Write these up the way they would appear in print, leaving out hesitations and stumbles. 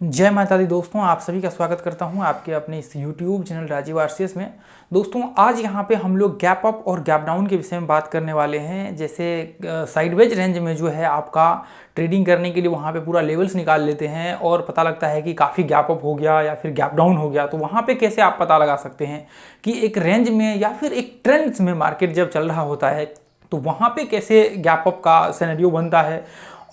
जय माता दी दोस्तों, आप सभी का स्वागत करता हूं आपके अपने इस YouTube चैनल राजीव आरसीएस में। दोस्तों आज यहां पे हम लोग गैप अप और गैप डाउन के विषय में बात करने वाले हैं। जैसे साइडवेज रेंज में जो है आपका ट्रेडिंग करने के लिए वहां पे पूरा लेवल्स निकाल लेते हैं और पता लगता है कि काफ़ी गैप अप हो गया या फिर गैप डाउन हो गया, तो वहां पे कैसे आप पता लगा सकते हैं कि एक रेंज में या फिर एक ट्रेंड्स में मार्केट जब चल रहा होता है तो वहां पे कैसे गैप अप का सिनेरियो बनता है।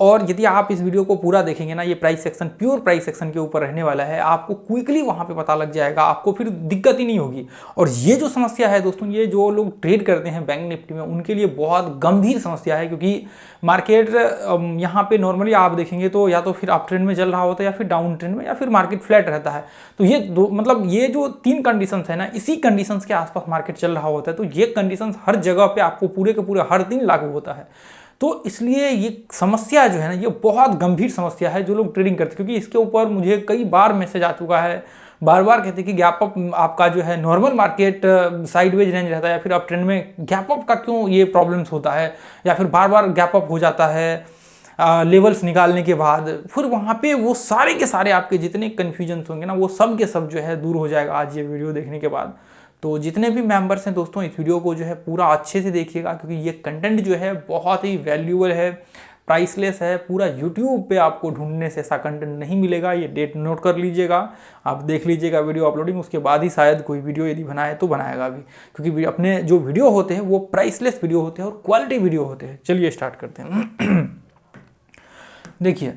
और यदि आप इस वीडियो को पूरा देखेंगे ना, ये price section pure price section के ऊपर रहने वाला है, आपको क्विकली वहां पे पता लग जाएगा, आपको फिर दिक्कत ही नहीं होगी। और ये जो समस्या है दोस्तों, ये जो लोग ट्रेड करते हैं बैंक निफ्टी में उनके लिए बहुत गंभीर समस्या है, क्योंकि मार्केट यहाँ पे नॉर्मली आप देखेंगे तो या तो फिर अप ट्रेंड में चल रहा होता है या फिर डाउन ट्रेंड में या फिर मार्केट फ्लैट रहता है। तो ये दो मतलब ये जो तीन कंडीशंस है ना, इसी कंडीशंस के आसपास मार्केट चल रहा होता है। तो ये कंडीशंस हर जगह पे आपको पूरे के पूरे हर दिन लागू होता है। तो इसलिए ये समस्या जो है ना, ये बहुत गंभीर समस्या है जो लोग ट्रेडिंग करते हैं, क्योंकि इसके ऊपर मुझे कई बार मैसेज आ चुका है। बार बार कहते हैं कि गैप अप आपका जो है नॉर्मल मार्केट साइडवेज रेंज रहता है या फिर अप ट्रेंड में गैप अप का क्यों ये प्रॉब्लम्स होता है, या फिर बार बार गैप अप हो जाता है लेवल्स निकालने के बाद। फिर वहाँ पे वो सारे के सारे आपके जितने कन्फ्यूजन्स होंगे ना, वो सब के सब जो है दूर हो जाएगा आज ये वीडियो देखने के बाद। तो जितने भी मेंबर्स हैं दोस्तों, इस वीडियो को जो है पूरा अच्छे से देखिएगा, क्योंकि ये कंटेंट जो है बहुत ही वैल्यूएबल है, प्राइसलेस है। पूरा यूट्यूब पे आपको ढूंढने से ऐसा कंटेंट नहीं मिलेगा। ये डेट नोट कर लीजिएगा, आप देख लीजिएगा वीडियो अपलोडिंग, उसके बाद ही शायद कोई वीडियो यदि बनाए तो बनाएगा भी, क्योंकि अपने जो वीडियो होते हैं वो प्राइसलेस वीडियो होते हैं और क्वालिटी वीडियो होते हैं। चलिए स्टार्ट करते हैं। देखिए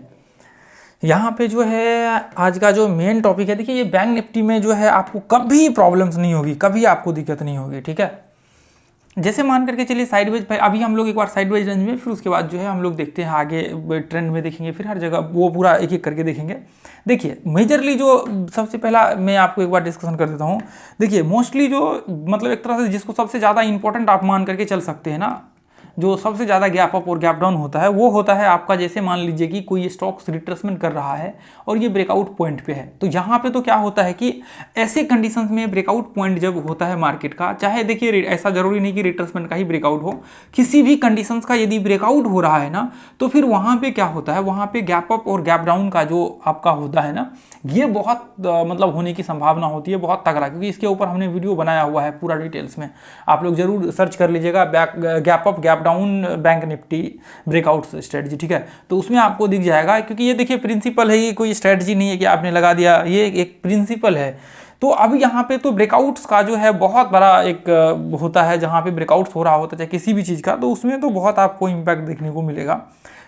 यहाँ पे जो है आज का जो मेन टॉपिक है, देखिए ये बैंक निफ्टी में जो है आपको कभी प्रॉब्लम्स नहीं होगी, कभी आपको दिक्कत नहीं होगी, ठीक है। जैसे मान करके चलिए साइडवेज, अभी हम लोग एक बार साइडवेज रेंज में, फिर उसके बाद जो है हम लोग देखते हैं आगे ट्रेंड में देखेंगे, फिर हर जगह वो पूरा एक एक करके देखेंगे। देखिए मेजरली जो सबसे पहला मैं आपको एक बार डिस्कशन कर देता हूँ। देखिए मोस्टली जो मतलब एक तरह से जिसको सबसे ज़्यादा इंपॉर्टेंट आप मान करके चल सकते हैं ना, जो सबसे ज़्यादा गैप अप और गैप डाउन होता है वो होता है आपका, जैसे मान लीजिए कि कोई स्टॉक्स रिट्रेसमेंट कर रहा है और ये ब्रेकआउट पॉइंट पे है। तो यहाँ पे तो क्या होता है कि ऐसे कंडीशंस में ब्रेकआउट पॉइंट जब होता है मार्केट का, चाहे देखिए ऐसा जरूरी नहीं कि रिट्रेसमेंट का ही ब्रेकआउट हो, किसी भी कंडीशंस का यदि ब्रेकआउट हो रहा है ना, तो फिर वहाँ पे क्या होता है, वहाँ पे गैप अप और गैप डाउन का जो आपका होता है ना, ये बहुत मतलब होने की संभावना होती है, बहुत तगड़ा। क्योंकि इसके ऊपर हमने वीडियो बनाया हुआ है पूरा डिटेल्स में, आप लोग जरूर सर्च कर लीजिएगा, gap up gap down bank Nifty breakout strategy, ठीक है। तो उसमें आपको दिख जाएगा, क्योंकि ये देखिए प्रिंसिपल है, ये कोई स्ट्रेटजी नहीं है कि आपने लगा दिया, ये एक प्रिंसिपल है। तो अब यहाँ पे तो ब्रेकआउट्स का जो है बहुत बड़ा एक होता है, जहाँ पे ब्रेकआउट्स हो रहा होता है चाहे किसी भी चीज़ का, तो उसमें तो बहुत आपको इम्पैक्ट देखने को मिलेगा।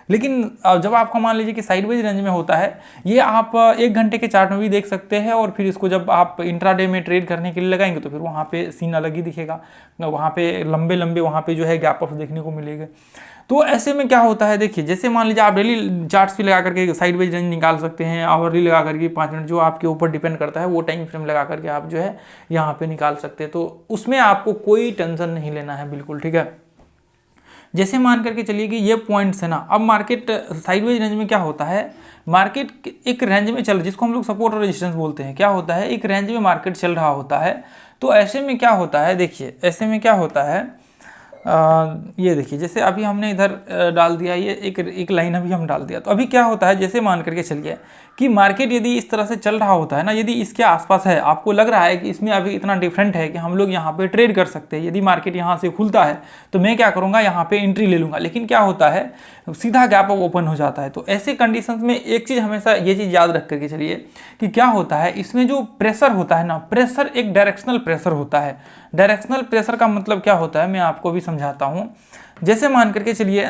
लेकिन जब आपका मान लीजिए कि साइडवेज रेंज में होता है, ये आप 1 घंटे के चार्ट में भी देख सकते हैं, और फिर इसको जब आप इंट्राडे में ट्रेड करने के लिए लगाएंगे तो फिर वहाँ पे सीन अलग ही दिखेगा, वहाँ पे लंबे लंबे वहाँ पे जो है गैप अप देखने को मिलेगा। तो ऐसे में क्या होता है, देखिए जैसे मान लीजिए आप डेली चार्ट्स भी लगा करके साइडवेज रेंज निकाल सकते हैं, आवरली लगा करके 5 मिनट, जो आपके ऊपर डिपेंड करता है वो टाइम फ्रेम लगा करके आप जो है यहाँ पे निकाल सकते हैं। तो उसमें आपको कोई टेंशन नहीं लेना है बिल्कुल, ठीक है। जैसे मान करके चलिए कि ये पॉइंट्स है ना, अब मार्केट साइडवेज रेंज में क्या होता है, मार्केट एक रेंज में चल, जिसको हम लोग सपोर्ट और रेजिस्टेंस बोलते हैं, क्या होता है एक रेंज में मार्केट चल रहा होता है। तो ऐसे में क्या होता है, देखिए ऐसे में क्या होता है, ये देखिए जैसे अभी हमने इधर डाल दिया, ये एक लाइन अभी हम डाल दिया। तो अभी क्या होता है, जैसे मान करके चलिए कि मार्केट यदि इस तरह से चल रहा होता है ना, यदि इसके आसपास है, आपको लग रहा है कि इसमें अभी इतना डिफरेंट है कि हम लोग यहाँ पे ट्रेड कर सकते हैं, यदि मार्केट यहाँ से खुलता है तो मैं क्या करूँगा, यहाँ पे एंट्री ले लूँगा। लेकिन क्या होता है, सीधा गैप अप ओपन हो जाता है। तो ऐसे कंडीशंस में एक चीज़ हमेशा ये चीज़ याद रख करके चलिए कि क्या होता है, इसमें जो प्रेशर होता है ना, प्रेशर एक डायरेक्शनल प्रेशर होता है। डायरेक्शनल प्रेशर का मतलब क्या होता है, मैं आपको भी समझाता हूँ। जैसे मान करके चलिए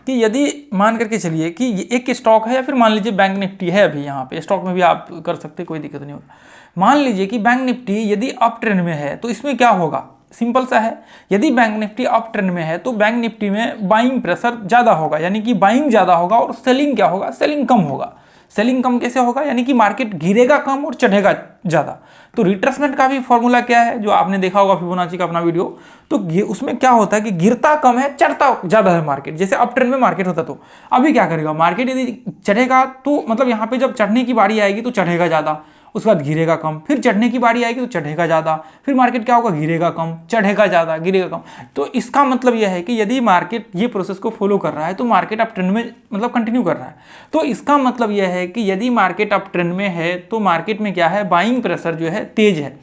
कि यदि मान करके चलिए कि एक स्टॉक है, या फिर मान लीजिए बैंक निफ्टी है, अभी यहाँ पे स्टॉक में भी आप कर सकते, कोई दिक्कत नहीं होगा। मान लीजिए कि बैंक निफ्टी यदि अप ट्रेंड में है, तो इसमें क्या होगा, सिंपल सा है, यदि बैंक निफ्टी अप ट्रेंड में है तो बैंक निफ्टी में बाइंग प्रेशर ज़्यादा होगा, यानी कि बाइंग ज़्यादा होगा, और सेलिंग क्या होगा, सेलिंग कम होगा। सेलिंग कम कैसे होगा, यानी कि मार्केट गिरेगा कम और चढ़ेगा ज़्यादा। तो रिट्रेसमेंट का भी फॉर्मूला क्या है, जो आपने देखा होगा फिबोनाची का अपना वीडियो, तो उसमें क्या होता है कि गिरता कम है, चढ़ता ज़्यादा है मार्केट। जैसे अप ट्रेंड में मार्केट होता, तो अभी क्या करेगा मार्केट, यदि चढ़ेगा तो मतलब यहाँ पे जब चढ़ने की बारी आएगी तो चढ़ेगा ज़्यादा, उसके बाद गिरेगा कम, फिर चढ़ने की बारी आएगी तो चढ़ेगा ज़्यादा, फिर मार्केट क्या होगा, गिरेगा कम, चढ़ेगा ज़्यादा, गिरेगा कम। तो इसका मतलब यह है कि यदि मार्केट ये प्रोसेस को फॉलो कर रहा है तो मार्केट अप ट्रेंड में मतलब कंटिन्यू कर रहा है। तो इसका मतलब यह है कि यदि मार्केट अप ट्रेंड में है तो मार्केट में क्या है, बाइंग प्रेशर जो है तेज है।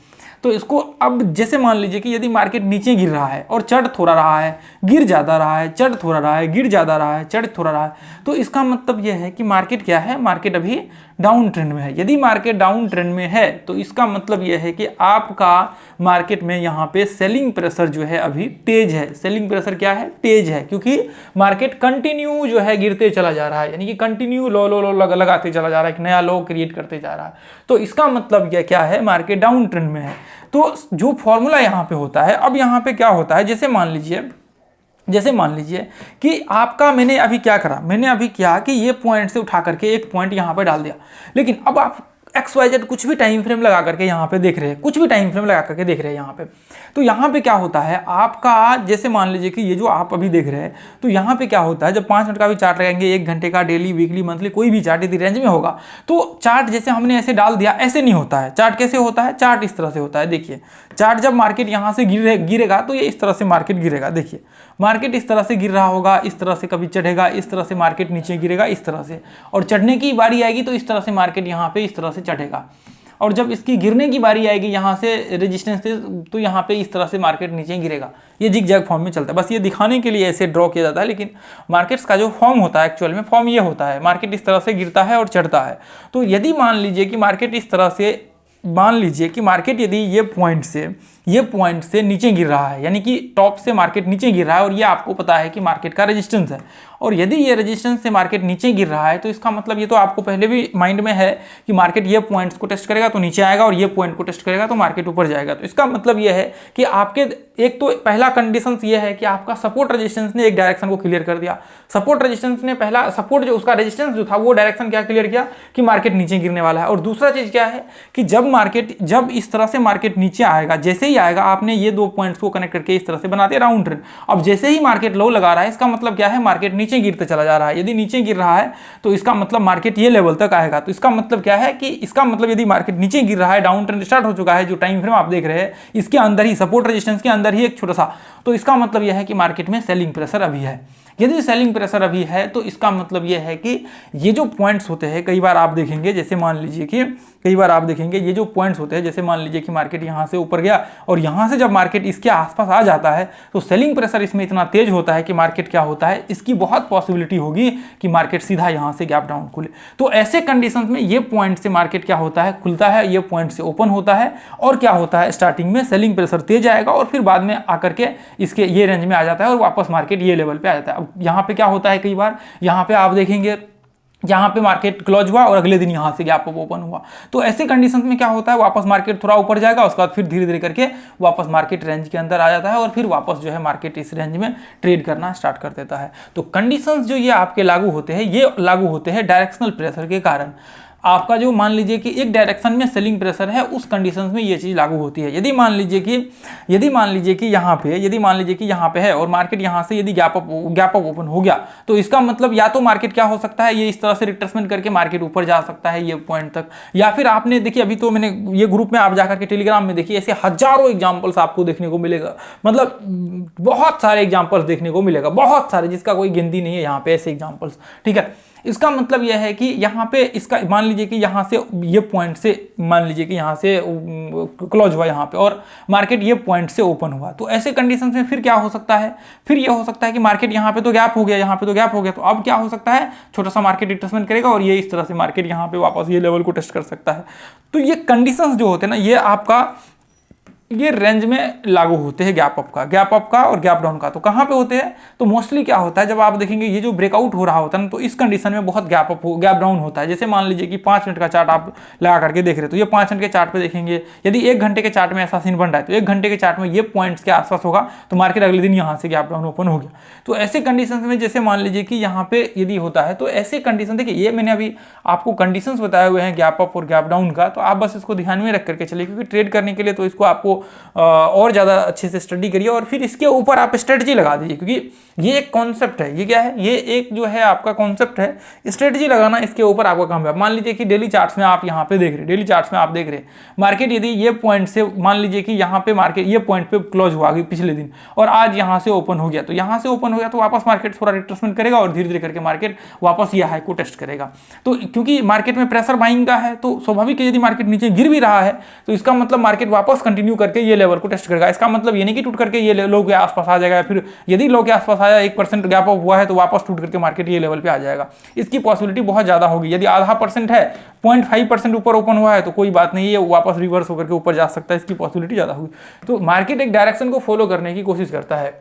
तो इसको अब जैसे मान लीजिए कि यदि मार्केट नीचे गिर रहा है और चढ़ थोड़ा रहा है, गिर ज़्यादा रहा है, चढ़ थोड़ा रहा है, गिर ज़्यादा रहा है, चढ़ थोड़ा रहा है, तो इसका मतलब यह है कि मार्केट क्या है, मार्केट अभी डाउन ट्रेंड में है। यदि मार्केट डाउन ट्रेंड में है तो इसका मतलब यह है कि आपका मार्केट में यहाँ पे सेलिंग प्रेशर जो है अभी तेज है। सेलिंग प्रेशर क्या है, तेज है, क्योंकि मार्केट कंटिन्यू जो है गिरते चला जा रहा है, यानी कि कंटिन्यू लो लो लो लगाते चला जा रहा है, एक नया लो क्रिएट करते जा रहा है। तो इसका मतलब यह क्या है, मार्केट डाउन ट्रेंड में है। तो जो फॉर्मूला यहाँ पे होता है, अब यहाँ पे क्या होता है, जैसे मान लीजिए कि आपका मैंने अभी क्या करा, मैंने अभी क्या कि ये पॉइंट से उठा करके एक पॉइंट यहाँ पे डाल दिया, लेकिन अब आप XYZ कुछ भी टाइम फ्रेम लगा करके यहाँ पे देख रहे हैं, कुछ भी टाइम फ्रेम लगा करके देख रहे हैं यहाँ पे, तो यहाँ पे क्या होता है आपका, जैसे मान लीजिए कि ये जो आप अभी देख रहे हैं, तो यहाँ पे क्या होता है, जब 5 मिनट का भी चार्ट लगाएंगे, 1 घंटे का, डेली, वीकली, मंथली, कोई भी चार्ट यदि रेंज में होगा तो चार्ट जैसे हमने ऐसे डाल दिया, ऐसे नहीं होता है। चार्ट कैसे होता है, चार्ट इस तरह से होता है। देखिए चार्ट जब मार्केट यहाँ से गिरेगा तो ये इस तरह से मार्केट गिरेगा। देखिए मार्केट इस तरह से गिर रहा होगा, इस तरह से कभी चढ़ेगा, इस तरह से मार्केट नीचे गिरेगा, इस तरह से, और चढ़ने की बारी आएगी तो इस तरह से मार्केट यहाँ पे इस तरह से चढ़ेगा, और जब इसकी गिरने की बारी आएगी यहाँ से रेजिस्टेंस से, तो यहाँ पे इस तरह से मार्केट नीचे गिरेगा। ये जिग जैग फॉर्म में चलता है, बस ये दिखाने के लिए ऐसे ड्रॉ किया जाता है, लेकिन मार्केट्स का जो फॉर्म होता है एक्चुअल में, फॉर्म ये होता है, मार्केट इस तरह से गिरता है और चढ़ता है। तो यदि मान लीजिए कि मार्केट इस तरह से, मान लीजिए कि मार्केट यदि ये पॉइंट से नीचे गिर रहा है, यानी कि टॉप से मार्केट नीचे गिर रहा है, और ये आपको पता है कि मार्केट का रेजिस्टेंस है, और यदि ये रेजिस्टेंस से मार्केट नीचे गिर रहा है तो इसका मतलब ये तो आपको पहले भी माइंड में है कि मार्केट ये पॉइंट्स को टेस्ट करेगा तो नीचे आएगा, और ये पॉइंट को टेस्ट करेगा तो मार्केट ऊपर जाएगा। तो इसका मतलब ये है कि आपके एक तो पहला कंडीशन ये है कि आपका सपोर्ट रेजिस्टेंस ने एक डायरेक्शन को क्लियर कर दिया। सपोर्ट रेजिस्टेंस ने पहला सपोर्ट जो उसका रेजिस्टेंस जो था वो डायरेक्शन क्या क्लियर किया कि मार्केट नीचे गिरने वाला है। और दूसरा चीज क्या है कि जब इस तरह से मार्केट नीचे आएगा, जैसे ही आएगा, आपने ये 2 पॉइंट्स को कनेक्ट करके इस तरह से बना दिया राउंड ट्रेंड। अब जैसे ही मार्केट लो लगा रहा है, इसका मतलब क्या है, मार्केट नीचे गिरते चला जा रहा है। यदि नीचे गिर रहा है तो इसका मतलब मार्केट ये लेवल तक आएगा। तो इसका मतलब क्या है कि इसका मतलब यदि मार्केट नीचे गिर रहा है, डाउन ट्रेंड स्टार्ट हो चुका है, जो टाइम फ्रेम आप देख रहे हैं इसके अंदर ही, सपोर्ट रेजिस्टेंस के अंदर ही एक छोटा सा, तो इसका मतलब यह है कि मार्केट में सेलिंग प्रेशर अभी है। यदि सेलिंग प्रेशर अभी है तो इसका मतलब यह है कि ये जो पॉइंट्स होते हैं, कई बार आप देखेंगे, जैसे मान लीजिए कि ये जो पॉइंट्स होते हैं, जैसे मान लीजिए कि मार्केट यहाँ से ऊपर गया और यहाँ से जब मार्केट इसके आसपास आ जाता है तो सेलिंग प्रेशर इसमें इतना तेज होता है कि मार्केट क्या होता है, इसकी बहुत पॉसिबिलिटी होगी कि मार्केट सीधा यहाँ से गैप डाउन खुले। तो ऐसे कंडीशंस में ये पॉइंट से मार्केट क्या होता है, खुलता है, ये पॉइंट से ओपन होता है, और क्या होता है, स्टार्टिंग में सेलिंग प्रेशर तेज आएगा और फिर बाद में आकर के इसके ये रेंज में आ जाता है और वापस मार्केट ये लेवल पे आ जाता है। अब यहाँ पे क्या होता है, कई बार यहाँ पे आप देखेंगे, यहाँ पे मार्केट क्लोज हुआ और अगले दिन यहाँ से गैप अप ओपन हुआ, तो ऐसे कंडीशंस में क्या होता है, वापस मार्केट थोड़ा ऊपर जाएगा, उसके बाद फिर धीरे धीरे करके वापस मार्केट रेंज के अंदर आ जाता है और फिर वापस जो है मार्केट इस रेंज में ट्रेड करना स्टार्ट कर देता है। तो कंडीशंस जो ये आपके लागू होते हैं, ये लागू होते हैं डायरेक्शनल प्रेशर के कारण। आपका जो मान लीजिए कि एक डायरेक्शन में सेलिंग प्रेशर है, उस कंडीशंस में ये चीज़ लागू होती है। यदि मान लीजिए कि यहाँ पे है और मार्केट यहाँ से यदि गैप अप ओपन हो गया, तो इसका मतलब या तो मार्केट क्या हो सकता है, ये इस तरह से रिट्रेसमेंट करके मार्केट ऊपर जा सकता है ये पॉइंट तक, या फिर आपने देखिए, अभी तो मैंने ये ग्रुप में आप जाकर के टेलीग्राम में देखिए, ऐसे हजारों एग्जाम्पल्स आपको देखने को मिलेगा, मतलब बहुत सारे एग्जाम्पल्स देखने को मिलेगा, बहुत सारे, जिसका कोई गिनती नहीं है यहाँ पे ऐसे एग्जाम्पल्स। ठीक है, इसका मतलब यह है कि यहाँ पे इसका मान लीजिए कि यहाँ से ये पॉइंट से, मान लीजिए कि यहाँ से क्लोज हुआ यहाँ पे और मार्केट ये पॉइंट से ओपन हुआ, तो ऐसे कंडीशंस में फिर क्या हो सकता है, फिर ये हो सकता है कि मार्केट यहाँ पे तो गैप हो गया, यहाँ पे तो गैप हो गया, तो अब क्या हो सकता है, छोटा सा मार्केट रिट्रेसमेंट करेगा और ये इस तरह से मार्केट यहाँ पे वापस ये लेवल को टेस्ट कर सकता है। तो ये कंडीशंस जो होते हैं ना, ये आपका ये रेंज में लागू होते हैं गैप अप का और गैप डाउन का। तो कहाँ पे होते हैं, तो मोस्टली क्या होता है, जब आप देखेंगे ये जो ब्रेकआउट हो रहा होता है ना, तो इस कंडीशन में बहुत गैप डाउन होता है। जैसे मान लीजिए कि 5 मिनट का चार्ट आप लगा करके देख रहे हो, तो ये 5 मिनट के चार्ट पे देखेंगे, यदि 1 घंटे के चार्ट में ऐसा सीन बन रहा है तो 1 घंटे के चार्ट में ये पॉइंट्स के आसपास होगा तो मार्केट अगले दिन यहाँ से गैप डाउन ओपन हो गया। तो ऐसे कंडीशन में जैसे मान लीजिए कि यहाँ पे यदि होता है, तो ऐसे कंडीशन, देखिए ये मैंने अभी आपको कंडीशंस बताए हुए हैं गैप अप और गैप डाउन का, तो आप बस इसको ध्यान में रख करके चलिए, क्योंकि ट्रेड करने के लिए तो इसको आपको और ज़्यादा अच्छे से स्टडी करिए और फिर इसके ऊपर आप स्ट्रेटजी लगा दीजिए, क्योंकि ये एक कॉन्सेप्ट है। ये क्या है, ये एक जो है आपका कॉन्सेप्ट है, स्ट्रेटजी लगाना इसके ऊपर आपका काम है। मान लीजिए कि डेली चार्ट्स में आप यहाँ पे देख रहे हैं, डेली चार्ट्स में आप देख रहे हैं मार्केट यदि ये पॉइंट से, मान लीजिए कि यहाँ पे मार्केट ये पॉइंट पे क्लोज हुआ पिछले दिन और आज यहाँ से ओपन हो गया, तो यहाँ से ओपन हो गया तो वापस मार्केट थोड़ा रिट्रेसमेंट करेगा और धीरे धीरे करके मार्केट वापस ये हाई को टेस्ट करेगा। तो क्योंकि मार्केट में प्रेशर बाइंग का है तो स्वाभाविक है यदि मार्केट नीचे गिर भी रहा है तो इसका मतलब मार्केट वापस कंटिन्यू करके ये लेवल को टेस्ट करेगा। इसका मतलब ये नहीं कि टूट करके ये लो के आसपास आ जाएगा, फिर यदि लो के आसपास आया 1% गैप अप हुआ है तो वापस टूट करके मार्केट ये लेवल पे आ जाएगा। इसकी पॉसिबिलिटी बहुत ज्यादा होगी। यदि आधा % है, 0.5% ऊपर ओपन हुआ है तो कोई बात नहीं, ये वापस रिवर्स होकर के ऊपर जा सकता है, इसकी पॉसिबिलिटी ज्यादा होगी। तो मार्केट एक डायरेक्शन को फॉलो करने की कोशिश करता है।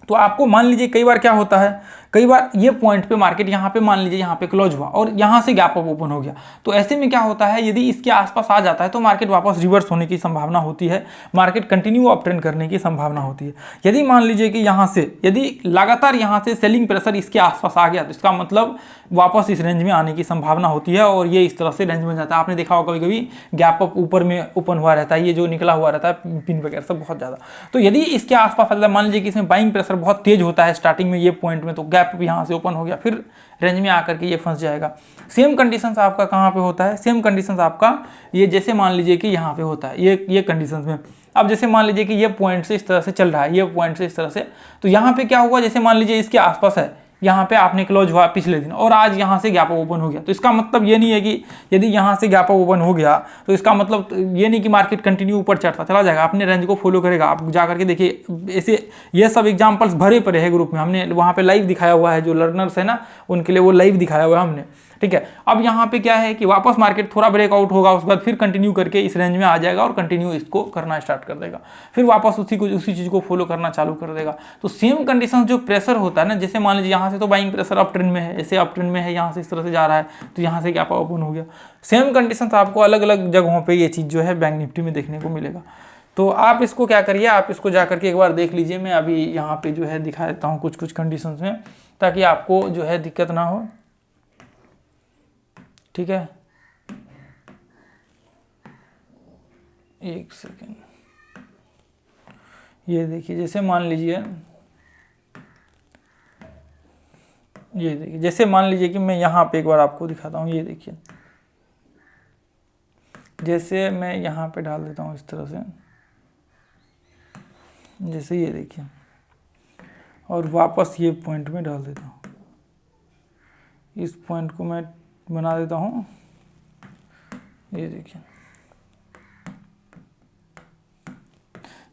तो आपको मान लीजिए कई बार क्या होता है, कई बार ये पॉइंट पे मार्केट यहाँ पे मान लीजिए यहाँ पे क्लोज हुआ और यहाँ से गैप अप ओपन हो गया, तो ऐसे में क्या होता है यदि इसके आसपास आ जाता है तो मार्केट वापस रिवर्स होने की संभावना होती है, मार्केट कंटिन्यू अप ट्रेंड करने की संभावना होती है। यदि मान लीजिए कि यहाँ से यदि लगातार यहाँ से सेलिंग प्रेशर इसके आसपास आ गया तो इसका मतलब वापस इस रेंज में आने की संभावना होती है और ये इस तरह से रेंज में जाता है। आपने देखा होगा कभी कभी गैप अप ऊपर में ओपन हुआ रहता है, ये जो निकला हुआ रहता है पिन वगैरह सब बहुत ज़्यादा। तो यदि इसके आसपास आ जाता है, मान लीजिए कि इसमें बाइंग प्रेशर बहुत तेज होता है स्टार्टिंग में ये पॉइंट में, तो गैप अप यहाँ से ओपन हो गया, फिर रेंज में आकर के ये फंस जाएगा। सेम कंडीशंस आपका कहाँ पे होता है, सेम कंडीशंस आपका ये जैसे मान लीजिए कि यहाँ पे होता है ये कंडीशंस में। अब जैसे मान लीजिए कि ये पॉइंट से इस तरह से चल रहा है, ये पॉइंट से इस तरह से, तो यहाँ पे क्या हुआ, जैसे मान लीजिए इसके आसपास है, यहाँ पे आपने क्लोज हुआ पिछले दिन और आज यहाँ से गैप ओपन हो गया, तो इसका मतलब ये नहीं है कि यदि यहाँ से गैप ओपन हो गया तो इसका मतलब ये नहीं कि मार्केट कंटिन्यू ऊपर चढ़ता चला जाएगा, अपने रेंज को फॉलो करेगा। आप जा करके देखिए, ऐसे ये सब एग्जांपल्स भरे पड़े हैं ग्रुप में, हमने वहाँ पे लाइव दिखाया हुआ है, जो लर्नर्स है ना उनके लिए वो लाइव दिखाया हुआ है हमने, ठीक है। अब यहाँ पे क्या है कि वापस मार्केट थोड़ा ब्रेकआउट होगा, उसके बाद फिर कंटिन्यू करके इस रेंज में आ जाएगा और कंटिन्यू इसको करना स्टार्ट कर देगा, फिर वापस उसी चीज़ को फॉलो करना चालू कर देगा। तो सेम कंडीशन जो प्रेशर होता है ना, जैसे मान लीजिए यहाँ से तो बाइंग प्रेशर अप ट्रेंड में है, ऐसे अप ट्रेंड में है, यहाँ से इस तरह से जा रहा है तो यहाँ से गैप ओपन हो गया। सेम कंडीशन आपको अलग अलग जगहों पर ये चीज़ जो है बैंक निफ्टी में देखने को मिलेगा। तो आप इसको क्या करिए, आप इसको जा करके एक बार देख लीजिए। मैं अभी यहाँ पे जो है दिखा देता हूँ कुछ कंडीशंस में, ताकि आपको जो है दिक्कत ना हो, ठीक है। एक सेकेंड, ये देखिए, जैसे मान लीजिए, ये देखिए, जैसे मान लीजिए कि मैं यहाँ पे एक बार आपको दिखाता हूँ, ये देखिए, जैसे मैं यहाँ पे डाल देता हूँ इस तरह से, जैसे ये देखिए, और वापस ये पॉइंट में डाल देता हूँ, इस पॉइंट को मैं बना देता हूँ, ये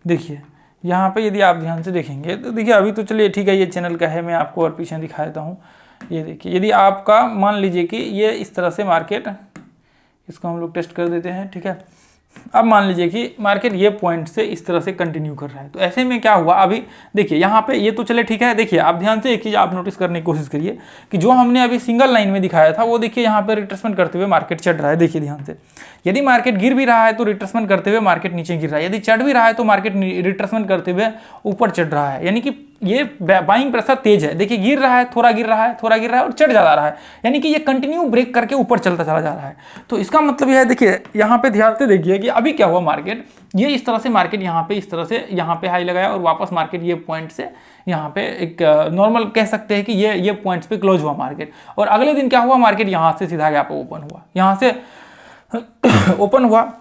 देखिए यहाँ पे यदि आप ध्यान से देखेंगे तो देखिए, अभी तो चलिए ठीक है, ये चैनल का है, मैं आपको और पीछे दिखा देता हूँ। ये देखिए, यदि आपका मान लीजिए कि ये इस तरह से मार्केट, इसको हम लोग टेस्ट कर देते हैं, ठीक है। अब मान लीजिए कि मार्केट ये पॉइंट से इस तरह से कंटिन्यू कर रहा है, तो ऐसे में क्या हुआ, अभी देखिए यहाँ पे ये तो चले ठीक है। देखिए आप ध्यान से एक चीज़ आप नोटिस करने की कोशिश करिए कि जो हमने अभी सिंगल लाइन में दिखाया था वो देखिए यहाँ पे रिट्रेसमेंट करते हुए मार्केट चढ़ रहा है। देखिए ध्यान से, यदि मार्केट गिर भी रहा है तो रिट्रेसमेंट करते हुए मार्केट नीचे गिर रहा है, यदि चढ़ भी रहा है तो मार्केट रिट्रेसमेंट करते हुए ऊपर चढ़ रहा है, यानी कि ये बाइंग प्रेशर तेज है। देखिए गिर रहा है, थोड़ा गिर रहा है, थोड़ा गिर रहा है और चढ़ जा रहा है, यानी कि ये कंटिन्यू ब्रेक करके ऊपर चलता चला जा रहा है। तो इसका मतलब यह है, देखिए यहाँ पे ध्यान से देखिए कि अभी क्या हुआ, मार्केट ये इस तरह से, मार्केट यहाँ पे इस तरह से यहाँ पे हाई लगाया और वापस मार्केट ये पॉइंट से यहाँ पे एक नॉर्मल कह सकते हैं कि ये पॉइंट्स पे क्लोज हुआ मार्केट, और अगले दिन क्या हुआ, मार्केट यहाँ से सीधा गैप ओपन हुआ, यहाँ से ओपन हुआ।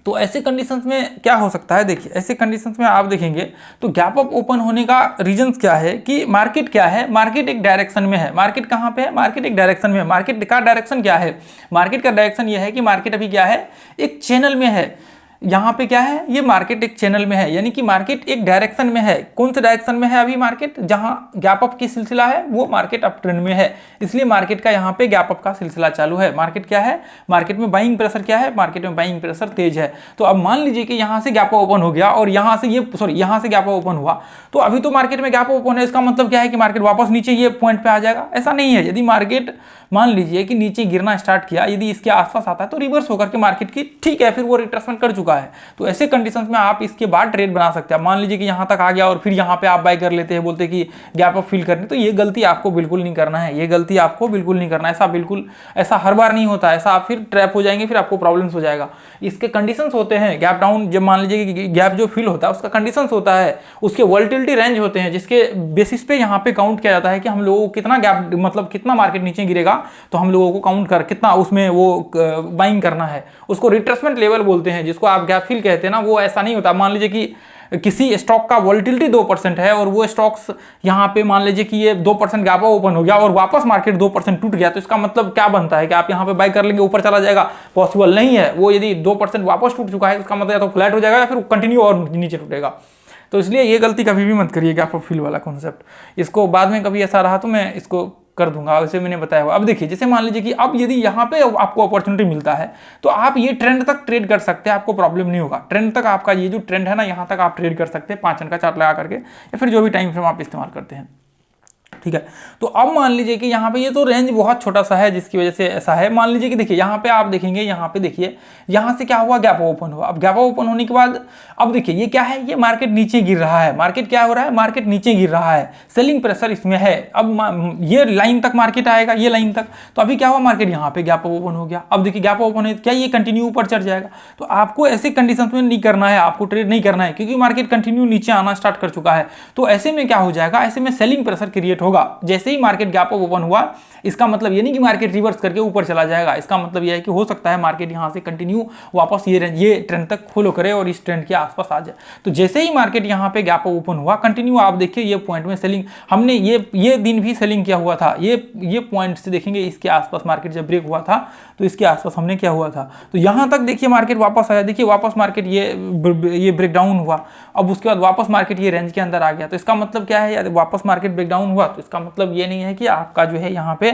तो ऐसे कंडीशंस में क्या हो सकता है, देखिए ऐसे कंडीशंस में आप देखेंगे तो गैप अप ओपन होने का रीजंस क्या है कि मार्केट क्या है, मार्केट एक डायरेक्शन में है। मार्केट कहाँ पे है, मार्केट एक डायरेक्शन में है। मार्केट का डायरेक्शन क्या है, मार्केट का डायरेक्शन ये है कि मार्केट अभी क्या है, एक चैनल में है। यहाँ पे क्या है, ये मार्केट एक चैनल में है, यानी कि मार्केट एक डायरेक्शन में है। कौन से डायरेक्शन में है अभी मार्केट, जहाँ गैप अप की सिलसिला है वो मार्केट अप ट्रेंड में है, इसलिए मार्केट का यहाँ पे गैप अप का सिलसिला चालू है। मार्केट क्या है, मार्केट में बाइंग प्रेशर क्या है, मार्केट में बाइंग प्रेशर तेज है। तो अब मान लीजिए कि यहाँ से गैप ओपन हो गया और यहाँ से यहाँ से गैप ओपन हुआ, तो अभी तो मार्केट में गैप ओपन है, इसका मतलब क्या है कि मार्केट वापस नीचे ये पॉइंट पे आ जाएगा, ऐसा नहीं है। यदि मार्केट मान लीजिए कि नीचे गिरना स्टार्ट किया, यदि इसके आसपास आता है तो रिवर्स होकर के मार्केट की, ठीक है, फिर वो रिट्रेसमेंट कर चुका चुका है। तो ऐसे कंडीशंस में आप इसके बाद ट्रेड बना सकते हैं। मान लीजिए कि यहाँ तक आ गया और फिर यहाँ पे आप बाय कर लेते हैं, बोलते कि गैप अप फिल करनी, तो ये गलती आपको बिल्कुल नहीं करना है, ये गलती आपको बिल्कुल नहीं करना है। ऐसा हर बार नहीं होता है, ऐसा आप फिर ट्रैप हो जाएंगे, फिर आपको प्रॉब्लम्स हो जाएगा। इसके कंडीशंस होते हैं गैप डाउन, जब मान लीजिए कि गैप जो फिल होता है उसका कंडीशंस होता है, उसके वोलेटिलिटी रेंज होते हैं, जिसके बेसिस पे यहाँ पे काउंट किया जाता है कि हम लोगों को कितना गैप, मतलब कितना मार्केट नीचे गिरेगा तो हम लोगों को काउंट कर कितना उसमें वो बाइंग करना है। उसको रिट्रेसमेंट लेवल बोलते हैं, जिसको आप गैप फिल कहते हैं ना। वो ऐसा नहीं होता, मान लीजिए कि किसी स्टॉक का वोलेटिलिटी 2% है और वो स्टॉक्स यहाँ पे मान लीजिए कि ये 2% गैप ओपन हो गया और वापस मार्केट 2% टूट गया, तो इसका मतलब क्या बनता है कि आप यहाँ पे बाय कर लेंगे ऊपर चला जाएगा? पॉसिबल नहीं है। वो यदि 2% वापस टूट चुका है तो इसका मतलब या तो फ्लैट हो जाएगा या फिर कंटिन्यू और नीचे टूटेगा। तो इसलिए ये गलती कभी भी मत करिए गैप अप फिल वाला कॉन्सेप्ट। इसको बाद में कभी ऐसा रहा तो मैं इसको कर दूंगा, वैसे मैंने बताया हुआ। अब देखिए, जैसे मान लीजिए कि अब यदि यहाँ पे आपको अपॉर्चुनिटी मिलता है तो आप ये ट्रेंड तक ट्रेड कर सकते हैं, आपको प्रॉब्लम नहीं होगा। ट्रेंड तक आपका ये जो ट्रेंड है ना, यहाँ तक आप ट्रेड कर सकते हैं 5 घंटे का चार्ट लगा करके, या फिर जो भी टाइम फ्रेम आप इस्तेमाल करते हैं, ठीक है। तो अब मान लीजिए कि यहाँ पे ये तो रेंज बहुत छोटा सा है, जिसकी वजह से ऐसा है। मान लीजिए कि देखिए यहाँ पे आप देखेंगे, यहाँ पे देखिए यहाँ से क्या हुआ, गैप ओपन हुआ। अब गैप ओपन होने के बाद अब देखिए ये क्या है, ये मार्केट नीचे गिर रहा है। मार्केट क्या हो रहा है, मार्केट नीचे गिर रहा है, सेलिंग प्रेशर इसमें है। अब ये लाइन तक मार्केट आएगा, ये लाइन तक। तो अभी क्या हुआ, मार्केट यहाँ पे गैप ओपन हो गया। अब देखिए गैप ओपन है, क्या ये कंटिन्यू ऊपर चढ़ जाएगा? तो आपको ऐसे कंडीशन में नहीं करना है, आपको ट्रेड नहीं करना है, क्योंकि मार्केट कंटिन्यू नीचे आना स्टार्ट कर चुका है। तो ऐसे में क्या हो जाएगा, ऐसे में सेलिंग प्रेशर क्रिएट होगा। जैसे ही मार्केट गैप अप ओपन हुआ, इसका मतलब ये नहीं कि मार्केट रिवर्स करके ऊपर चला जाएगा। इसका मतलब ये है कि हो सकता है मार्केट यहां से कंटिन्यू वापस ये ट्रेंड तक फॉलो करे और इस ट्रेंड के आसपास आ जाए। तो जैसे ही मार्केट यहां पे गैप अप ओपन हुआ कंटिन्यू, आप देखिए ये पॉइंट में सेलिंग, हमने ये दिन भी सेलिंग किया हुआ था। ये पॉइंट से देखेंगे, इसके आसपास मार्केट जब ब्रेक हुआ था तो इसके आसपास हमने क्या हुआ था, तो यहां तक देखिए मार्केट वापस आया। देखिए वापस मार्केट ये ब्रेक डाउन हुआ। अब उसके बाद वापस मार्केट ये रेंज के अंदर आ गया। तो इसका मतलब क्या है, वापस मार्केट ब्रेक डाउन हुआ तो इसका मतलब ये नहीं है कि आपका जो है यहाँ पे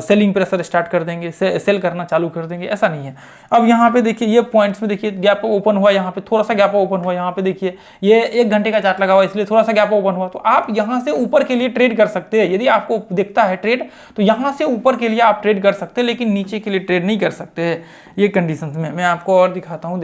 सेलिंग प्रेशर स्टार्ट कर देंगे, सेल करना चालू कर देंगे, ऐसा नहीं है। अब यहाँ पे देखिए ये पॉइंट्स में देखिए गैप ओपन हुआ, यहाँ पे थोड़ा सा गैप ओपन हुआ, यहाँ पे देखिए ये 1 घंटे का चार्ट लगा हुआ, इसलिए थोड़ा सा गैप ओपन हुआ। तो आप यहाँ से ऊपर के लिए ट्रेड कर सकते हैं। यदि आपको दिखता है ट्रेड तो यहाँ से ऊपर के लिए आप ट्रेड कर सकते हैं, लेकिन नीचे के लिए ट्रेड नहीं कर सकते हैं। ये कंडीशंस में मैं आपको और दिखाता हूँ।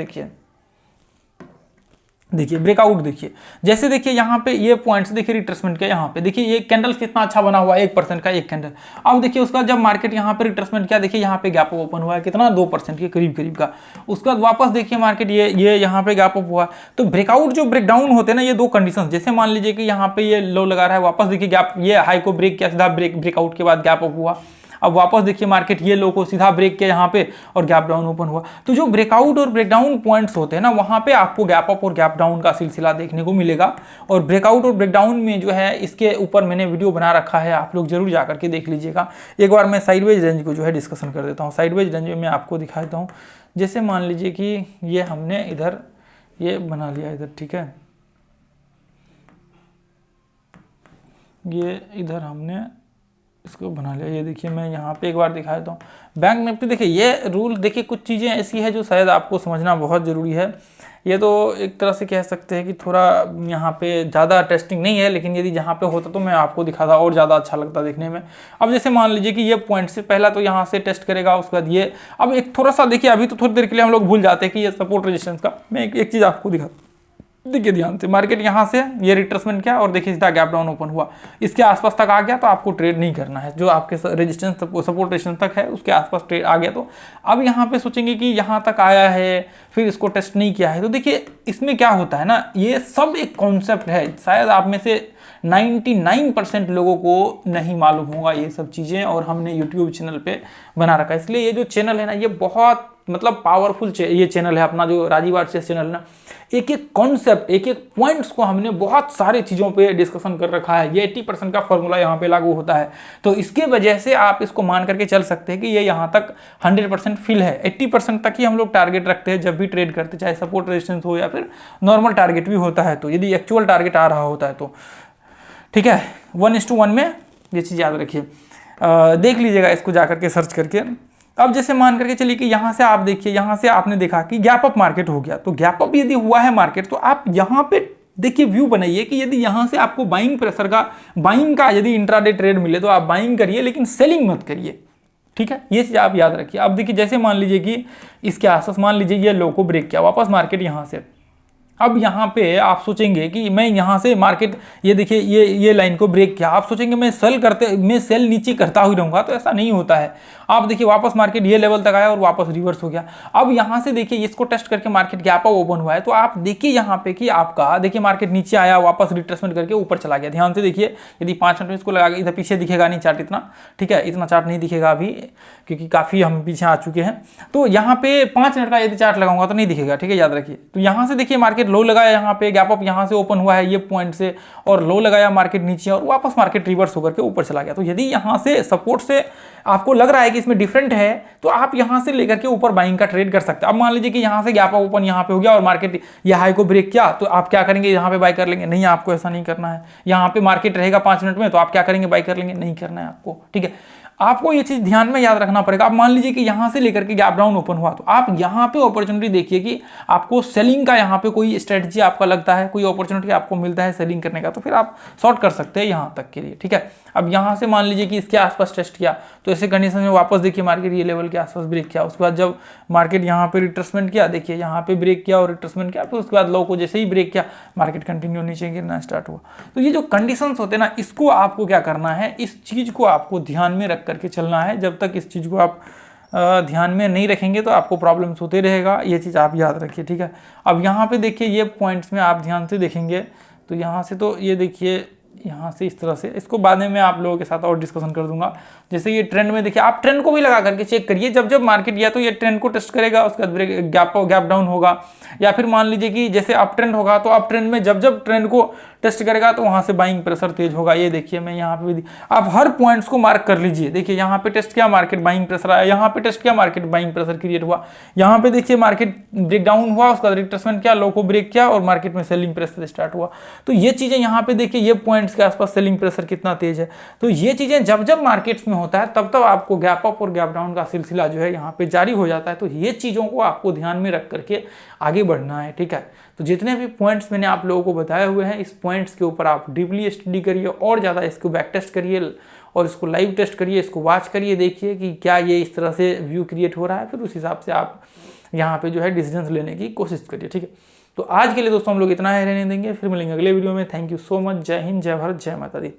देखिए ब्रेकआउट, देखिए जैसे देखिए यहाँ पे ये पॉइंट्स देखिए रिट्रेसमेंट के, यहाँ पे देखिए ये कैंडल कितना अच्छा बना हुआ है, 1% का एक कैंडल। अब देखिए उसका जब मार्केट यहाँ पे रिट्रेसमेंट किया, देखिए यहाँ पे गैप ओपन हुआ है कितना, 2% के करीब का। उसके बाद वापस देखिए मार्केट ये यहाँ पे गैप अप हुआ। तो ब्रेकआउट जो ब्रेकडाउन होते हैं ना, ये 2 कंडीशन, जैसे मान लीजिए कि यहाँ पे ये लो लगा रहा है, वापस देखिए गैप, ये हाई को ब्रेक किया, सीधा ब्रेकआउट के बाद गैप अप हुआ। अब वापस देखिए मार्केट ये लो को सीधा ब्रेक किया यहाँ पे और गैप डाउन ओपन हुआ। तो जो ब्रेकआउट और ब्रेकडाउन पॉइंट्स होते हैं ना, वहां पे आपको गैप अप और गैप डाउन का सिलसिला देखने को मिलेगा। और ब्रेकआउट और ब्रेकडाउन में जो है, इसके ऊपर मैंने वीडियो बना रखा है, आप लोग जरूर जाकर के देख लीजिएगा। एक बार मैं साइडवेज रेंज को जो है डिस्कशन कर देता हूँ। साइडवेज रेंज में मैं आपको दिखा देता हूँ। जैसे मान लीजिए कि ये हमने इधर ये बना लिया इधर, ठीक है, ये इधर हमने इसको बना लिया। ये देखिए मैं यहाँ पे एक बार दिखा देता हूँ। बैंक निफ्टी देखिए ये रूल, देखिए कुछ चीज़ें ऐसी है जो शायद आपको समझना बहुत ज़रूरी है। ये तो एक तरह से कह सकते हैं कि थोड़ा यहाँ पे ज़्यादा टेस्टिंग नहीं है, लेकिन यदि यहाँ पे होता तो मैं आपको दिखाता और ज़्यादा अच्छा लगता देखने में। अब जैसे मान लीजिए कि ये पॉइंट से पहला तो यहाँ से टेस्ट करेगा, उसके बाद ये, अब एक थोड़ा सा देखिए, अभी तो थोड़ी देर के लिए हम लोग भूल जाते हैं कि ये सपोर्ट रेजिस्टेंस का। मैं एक चीज़ आपको दिखा, देखिए ध्यान से, मार्केट यहाँ से ये रिट्रेसमेंट किया और देखिए सीधा गैप डाउन ओपन हुआ, इसके आसपास तक आ गया तो आपको ट्रेड नहीं करना है। जो आपके रेजिस्टेंस सपोर्ट रेजिस्टेंस तक है उसके आसपास ट्रेड आ गया तो अब यहाँ पे सोचेंगे कि यहाँ तक आया है, फिर इसको टेस्ट नहीं किया है। तो देखिए इसमें क्या होता है ना, ये सब एक कॉन्सेप्ट है, शायद आप में से 99% लोगों को नहीं मालूम होगा ये सब चीज़ें, और हमने यूट्यूब चैनल पे बना रखा है। इसलिए ये जो चैनल है ना, ये बहुत मतलब पावरफुल ये चैनल है अपना, जो राजीव आरसीएस चैनल है ना। एक एक कॉन्सेप्ट, एक एक पॉइंट्स को हमने बहुत सारे चीज़ों पे डिस्कशन कर रखा है। ये 80% का फॉर्मूला यहाँ पे लागू होता है, तो इसके वजह से आप इसको मान करके चल सकते हैं कि ये यहाँ तक 100% फिल है। 80% तक ही हम लोग टारगेट रखते हैं जब भी ट्रेड करते, चाहे सपोर्ट रेजिस्टेंस हो या फिर नॉर्मल टारगेट भी होता है। तो यदि एक्चुअल टारगेट आ रहा होता है तो ठीक है, 1:1 में ये चीज़ याद रखिए, देख लीजिएगा इसको जाकर के सर्च करके। अब जैसे मान करके चलिए कि यहाँ से आप देखिए, यहाँ से आपने देखा कि गैप अप मार्केट हो गया, तो गैप अप यदि हुआ है मार्केट, तो आप यहाँ पे देखिए व्यू बनाइए कि यदि यहाँ से आपको बाइंग प्रेशर का, बाइंग का यदि इंट्राडे ट्रेड मिले तो आप बाइंग करिए, लेकिन सेलिंग मत करिए, ठीक है, ये चीज़ आप याद रखिए। अब देखिए जैसे मान लीजिए कि इसके आसपास मान लीजिए ये लो को ब्रेक किया, वापस मार्केट यहाँ से, अब यहाँ पे आप सोचेंगे कि मैं यहाँ से मार्केट, ये देखिए ये लाइन को ब्रेक किया, आप सोचेंगे मैं सेल नीचे करता हुई रहूँगा, तो ऐसा नहीं होता है। आप देखिए वापस मार्केट ये लेवल तक आया और वापस रिवर्स हो गया। अब यहाँ से देखिए इसको टेस्ट करके मार्केट गैप अप ओपन हुआ है, तो आप देखिए यहाँ पे कि आपका देखिए मार्केट नीचे आया, वापस रिट्रेसमेंट करके ऊपर चला गया। ध्यान से देखिए, यदि 5 मिनट में इसको लगा, इधर पीछे दिखेगा नहीं चार्ट इतना, ठीक है, इतना चार्ट नहीं दिखेगा अभी क्योंकि काफ़ी हम पीछे आ चुके हैं। तो यहाँ पे 5 मिनट का यदि चार्ट लगाऊंगा तो नहीं दिखेगा, ठीक है, याद रखिए। तो यहाँ से देखिए मार्केट लो लगाया, यहाँ पे गैप अप यहाँ से ओपन हुआ है ये पॉइंट से, और लो लगाया मार्केट नीचे और वापस मार्केट रिवर्स होकर के ऊपर चला गया। तो यदि यहाँ से सपोर्ट से आपको लग रहा है कि इसमें डिफरेंट है, तो आप यहाँ से लेकर के ऊपर बाइंग का ट्रेड कर सकते हैं। अब मान लीजिए कि यहाँ से गैप अप ओपन यहाँ पे हो गया और मार्केट ये हाई को ब्रेक किया, तो आप क्या करेंगे, यहाँ पे बाय कर लेंगे? नहीं, आपको ऐसा नहीं करना है। यहाँ पे मार्केट रहेगा 5 मिनट में, तो आप क्या करेंगे, बाय कर लेंगे? नहीं करना है आपको, ठीक है। आपको ये चीज ध्यान में याद रखना पड़ेगा। अब मान लीजिए कि यहां से लेकर के गैप डाउन ओपन हुआ, तो आप यहां पे अपॉर्चुनिटी देखिए कि आपको सेलिंग का यहाँ पे कोई स्ट्रेटजी आपका लगता है, कोई अपॉर्चुनिटी आपको मिलता है सेलिंग करने का, तो फिर आप शॉर्ट कर सकते हैं यहां तक के लिए, ठीक है। अब यहां से मान लीजिए कि इसके आसपास टेस्ट किया, तो ऐसे कंडीशन में वापस देखिए मार्केट ये लेवल के आसपास ब्रेक किया, उसके बाद जब मार्केट यहाँ पे रिट्रेसमेंट किया, देखिए यहाँ पे ब्रेक किया और रिट्रेसमेंट किया, फिर उसके बाद लो को जैसे ही ब्रेक किया मार्केट कंटिन्यू नीचे गिरना स्टार्ट हुआ। तो ये जो कंडीशंस होते हैं ना, इसको आपको क्या करना है, इस चीज को आपको ध्यान में रख करके चलना है। जब तक इस चीज़ को आप ध्यान में नहीं रखेंगे तो आपको प्रॉब्लम्स होते रहेगा, ये चीज़ आप याद रखिए, ठीक है। अब यहाँ पे देखिए ये पॉइंट्स में आप ध्यान से देखेंगे, तो यहाँ से तो ये देखिए यहाँ से इस तरह से, इसको बाद में मैं आप लोगों के साथ और डिस्कशन कर दूंगा। जैसे ये ट्रेंड में देखिए, आप ट्रेंड को भी लगा करके चेक करिए, जब जब मार्केट या तो ये ट्रेंड को टेस्ट करेगा, उसके बाद गैप डाउन होगा, या फिर मान लीजिए कि जैसे अप ट्रेंड होगा, तो अप ट्रेंड में जब जब ट्रेंड को टेस्ट करेगा तो वहां से बाइंग प्रेशर तेज होगा। ये देखिए मैं यहाँ पे भी, आप हर पॉइंट्स को मार्क कर लीजिए। देखिए यहाँ पे टेस्ट किया, मार्केट बाइंग प्रेशर आया, यहाँ पे टेस्ट किया, मार्केट बाइंग प्रेशर क्रिएट हुआ, यहाँ पे देखिए मार्केट ब्रेक डाउन हुआ, उसका रिट्रेसमेंट किया, लो को ब्रेक किया और मार्केट में सेलिंग प्रेशर स्टार्ट हुआ। तो ये चीजें यहाँ पे देखिए, ये पॉइंट्स के आसपास सेलिंग प्रेशर कितना तेज है। तो ये चीजें जब जब मार्केट्स में होता है तब तब आपको गैप अप और गैप डाउन का सिलसिला जो है यहाँ पे जारी हो जाता है। तो ये चीजों को आपको ध्यान में रख करके आगे बढ़ना है, ठीक है। तो जितने भी पॉइंट्स मैंने आप लोगों को बताए हुए हैं, इस पॉइंट्स के ऊपर आप डीपली स्टडी करिए और ज़्यादा इसको बैक टेस्ट करिए और इसको लाइव टेस्ट करिए, इसको वॉच करिए, देखिए कि क्या ये इस तरह से व्यू क्रिएट हो रहा है, फिर उस हिसाब से आप यहाँ पे जो है डिसीजंस लेने की कोशिश करिए, ठीक है। तो आज के लिए दोस्तों हम लोग इतना ही रहने देंगे, फिर मिलेंगे अगले वीडियो में। Thank you so much. जय हिंद, जय भारत, जय माता दी।